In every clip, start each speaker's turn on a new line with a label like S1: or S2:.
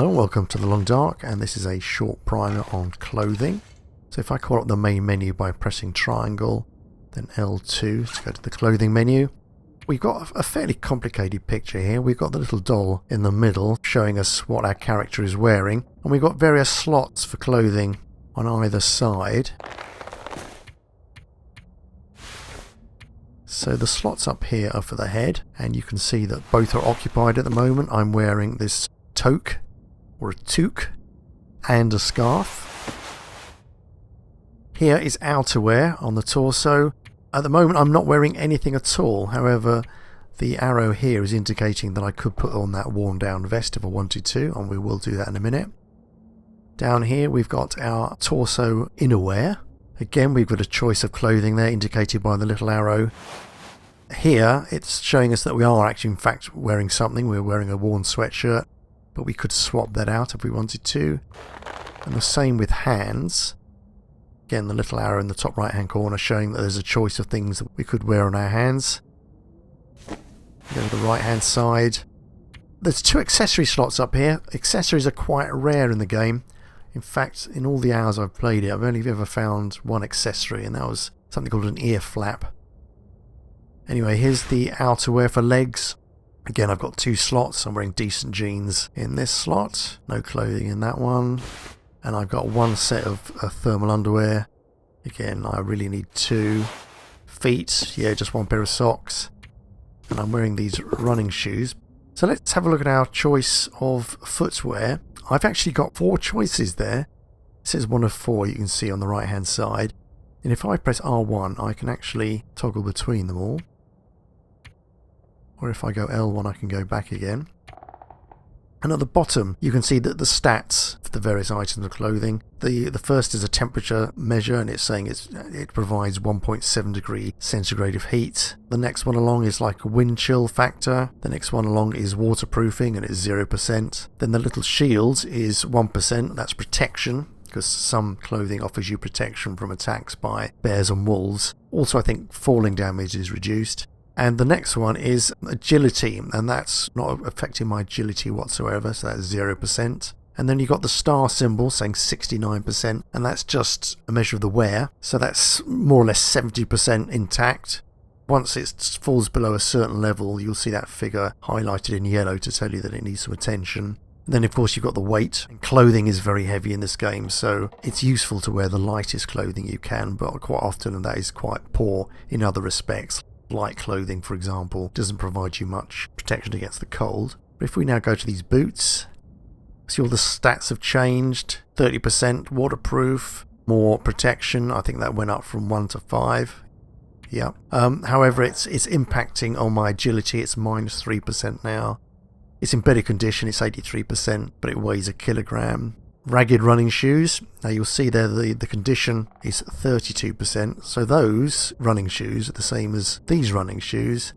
S1: Hello and welcome to The Long Dark, and this is a short primer on clothing. So if I call up the main menu by pressing triangle, then L2 to go to the clothing menu, we've got a fairly complicated picture here. We've got the little doll in the middle showing us what our character is wearing, and we've got various slots for clothing on either side. So the slots up here are for the head, and you can see that both are occupied at the moment. I'm wearing this toque, or a toque, and a scarf. Here is outerwear on the torso. At the moment I'm not wearing anything at all, however the arrow here is indicating that I could put on that worn down vest if I wanted to, and we will do that in a minute. Down here we've got our torso innerwear. Again, we've got a choice of clothing there indicated by the little arrow. Here it's showing us that we are actually in fact wearing something. We're wearing a worn sweatshirt, but we could swap that out if we wanted to. And the same with hands. Again, the little arrow in the top right hand corner showing that there's a choice of things that we could wear on our hands. Go to the right hand side. There's two accessory slots up here. Accessories are quite rare in the game. In fact, in all the hours I've played it, I've only ever found one accessory, and that was something called an ear flap. Anyway, here's the outerwear for legs. Again, I've got two slots. I'm wearing decent jeans in this slot. No clothing in that one. And I've got one set of thermal underwear. Again, I really need two. Feet, yeah, just one pair of socks. And I'm wearing these running shoes. So let's have a look at our choice of footwear. I've actually got 4 choices there. It says 1 of 4, you can see on the right hand side. And if I press R1, I can actually toggle between them all. Or if I go L1, I can go back again. And at the bottom, you can see that the stats for the various items of clothing. The first is a temperature measure, and it's saying it provides 1.7 degree centigrade of heat. The next one along is like a wind chill factor. The next one along is waterproofing, and it's 0%. Then the little shield is 1%, that's protection, because some clothing offers you protection from attacks by bears and wolves. Also, I think falling damage is reduced. And the next one is agility, and that's not affecting my agility whatsoever, so that's 0%. And then you've got the star symbol saying 69%, and that's just a measure of the wear, so that's more or less 70% intact. Once it falls below a certain level, you'll see that figure highlighted in yellow to tell you that it needs some attention. And then of course you've got the weight, and clothing is very heavy in this game, so it's useful to wear the lightest clothing you can, but quite often that is quite poor in other respects. Light clothing, for example, doesn't provide you much protection against the cold. But if we now go to these boots, see all the stats have changed. 30% waterproof, more protection. I think that went up from 1 to 5. Yeah. However, it's impacting on my agility. It's minus 3% now. It's in better condition. It's 83%, but it weighs a kilogram. Ragged running shoes. Now you'll see there the condition is 32%. So those running shoes are the same as these running shoes.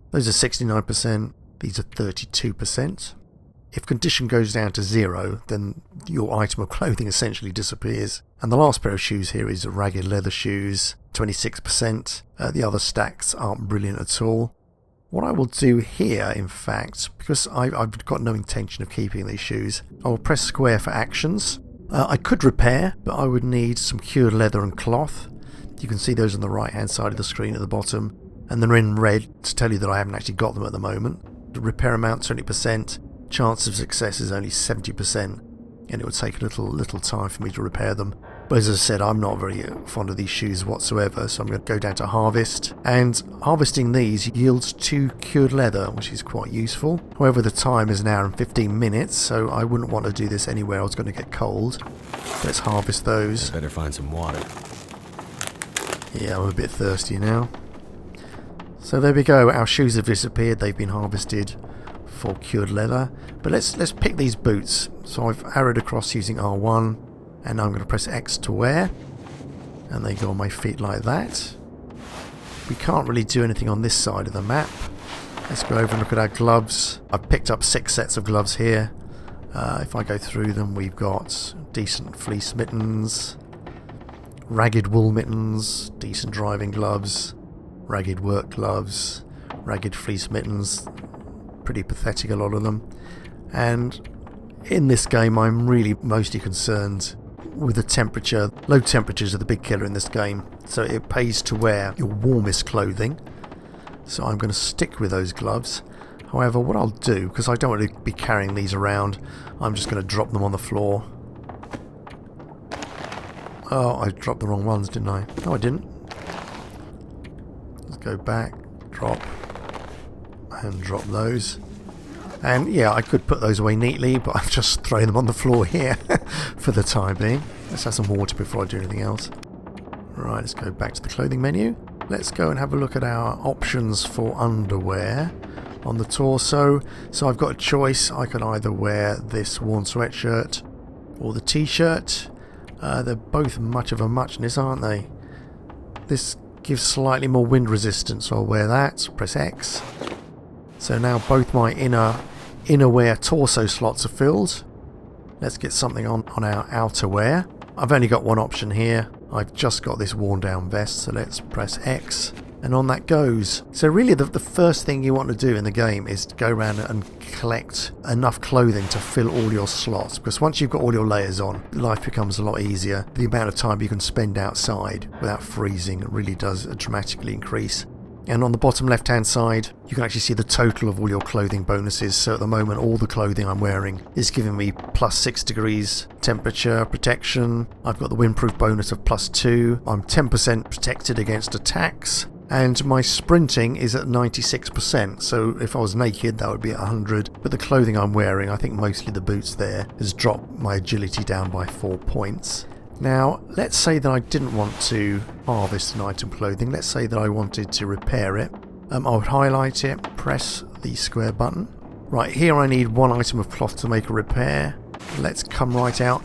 S1: Those are 69%. These are 32%. If condition goes down to 0, then your item of clothing essentially disappears. And the last pair of shoes here is ragged leather shoes, 26%. The other stacks aren't brilliant at all. What I will do here, in fact, because I've got no intention of keeping these shoes, I will press square for actions. I could repair, but I would need some cured leather and cloth. You can see those on the right hand side of the screen at the bottom, and they're in red to tell you that I haven't actually got them at the moment. The repair amount 20%, chance of success is only 70%, and it would take a little time for me to repair them. But as I said, I'm not very fond of these shoes whatsoever, so I'm going to go down to harvest. And harvesting these yields 2 cured leather, which is quite useful. However, the time is 1 hour and 15 minutes, so I wouldn't want to do this anywhere I was going to get cold. Let's harvest those.
S2: Better find some water.
S1: Yeah, I'm a bit thirsty now. So there we go, our shoes have disappeared, they've been harvested for cured leather. But let's pick these boots. So I've arrowed across using R1. And now I'm going to press X to wear, and they go on my feet like that. We can't really do anything on this side of the map. Let's go over and look at our gloves. I've picked up 6 sets of gloves here. If I go through them, we've got decent fleece mittens, ragged wool mittens, decent driving gloves, ragged work gloves, ragged fleece mittens, pretty pathetic, a lot of them. And in this game I'm really mostly concerned with the temperature. Low temperatures are the big killer in this game, so it pays to wear your warmest clothing. So I'm going to stick with those gloves. However, what I'll do, because I don't want to be carrying these around, I'm just going to drop them on the floor. Oh, I dropped the wrong ones, didn't I? No, I didn't. Let's go back, drop, and drop those. And yeah, I could put those away neatly, but I'm just throwing them on the floor here for the time being. Let's have some water before I do anything else. Right, let's go back to the clothing menu. Let's go and have a look at our options for underwear on the torso. So I've got a choice. I can either wear this worn sweatshirt or the t-shirt. They're both much of a muchness, aren't they? This gives slightly more wind resistance, so I'll wear that. Press X. So now both my innerwear torso slots are filled. Let's get something on our outerwear. I've only got one option here. I've just got this worn down vest, so let's press X. And on that goes. So really the first thing you want to do in the game is to go around and collect enough clothing to fill all your slots, because once you've got all your layers on, life becomes a lot easier. The amount of time you can spend outside without freezing really does dramatically increase. And on the bottom left hand side you can actually see the total of all your clothing bonuses. So at the moment all the clothing I'm wearing is giving me +6 degrees temperature protection. I've got the windproof bonus of +2. I'm 10% protected against attacks. And my sprinting is at 96%, so if I was naked that would be at 100, but the clothing I'm wearing, I think mostly the boots there, has dropped my agility down by 4 points. Now, let's say that I didn't want to harvest an item clothing. Let's say that I wanted to repair it. I would highlight it, press the square button. Right, here I need one item of cloth to make a repair. Let's come right out.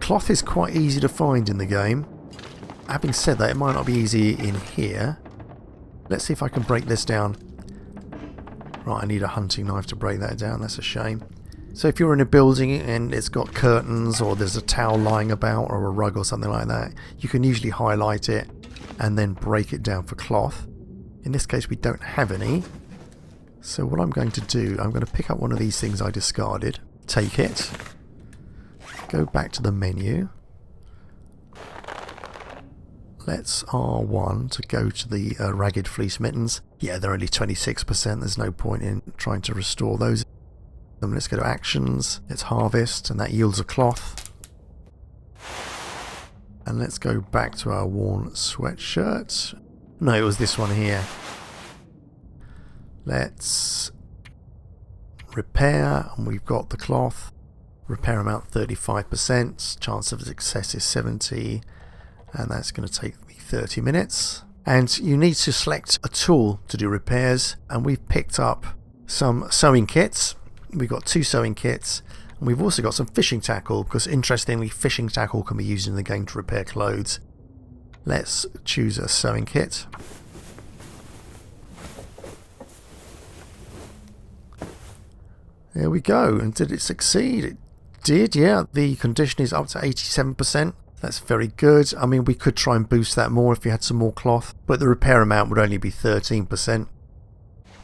S1: Cloth is quite easy to find in the game. Having said that, it might not be easy in here. Let's see if I can break this down. Right, I need a hunting knife to break that down. That's a shame. So if you're in a building and it's got curtains or there's a towel lying about or a rug or something like that, you can usually highlight it and then break it down for cloth. In this case we don't have any. So what I'm going to do, I'm going to pick up one of these things I discarded, take it, go back to the menu. Let's R1 to go to the ragged fleece mittens. Yeah, they're only 26%, there's no point in trying to restore those. Let's go to actions, let's harvest, and that yields a cloth. And let's go back to our worn sweatshirt. No, it was this one here. Let's repair, and we've got the cloth. Repair amount 35%, chance of success is 70, and that's going to take me 30 minutes. And you need to select a tool to do repairs, and we've picked up some sewing kits. We've got 2 sewing kits, and we've also got some fishing tackle, because interestingly fishing tackle can be used in the game to repair clothes. Let's choose a sewing kit. There we go. And did it succeed? It did, yeah. The condition is up to 87%. That's very good. I mean, we could try and boost that more if we had some more cloth, but the repair amount would only be 13%.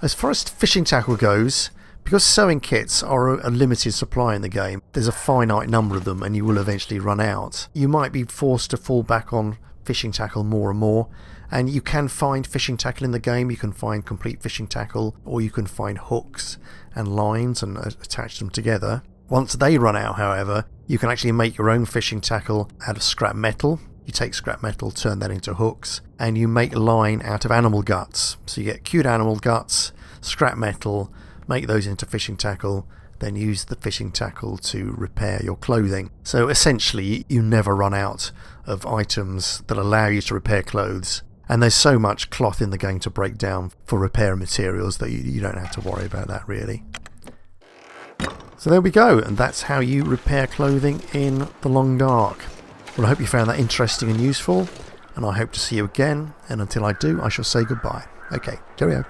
S1: As far as fishing tackle goes, because sewing kits are a limited supply in the game, there's a finite number of them and you will eventually run out. You might be forced to fall back on fishing tackle more and more, and you can find fishing tackle in the game. You can find complete fishing tackle, or you can find hooks and lines and attach them together. Once they run out, however, you can actually make your own fishing tackle out of scrap metal. You take scrap metal, turn that into hooks, and you make line out of animal guts. So you get cute animal guts, scrap metal, make those into fishing tackle, then use the fishing tackle to repair your clothing. So essentially you never run out of items that allow you to repair clothes, and there's so much cloth in the game to break down for repair materials that you don't have to worry about that really. So there we go, and that's how you repair clothing in The Long Dark. Well, I hope you found that interesting and useful, and I hope to see you again, and until I do, I shall say goodbye. Okay, cheerio.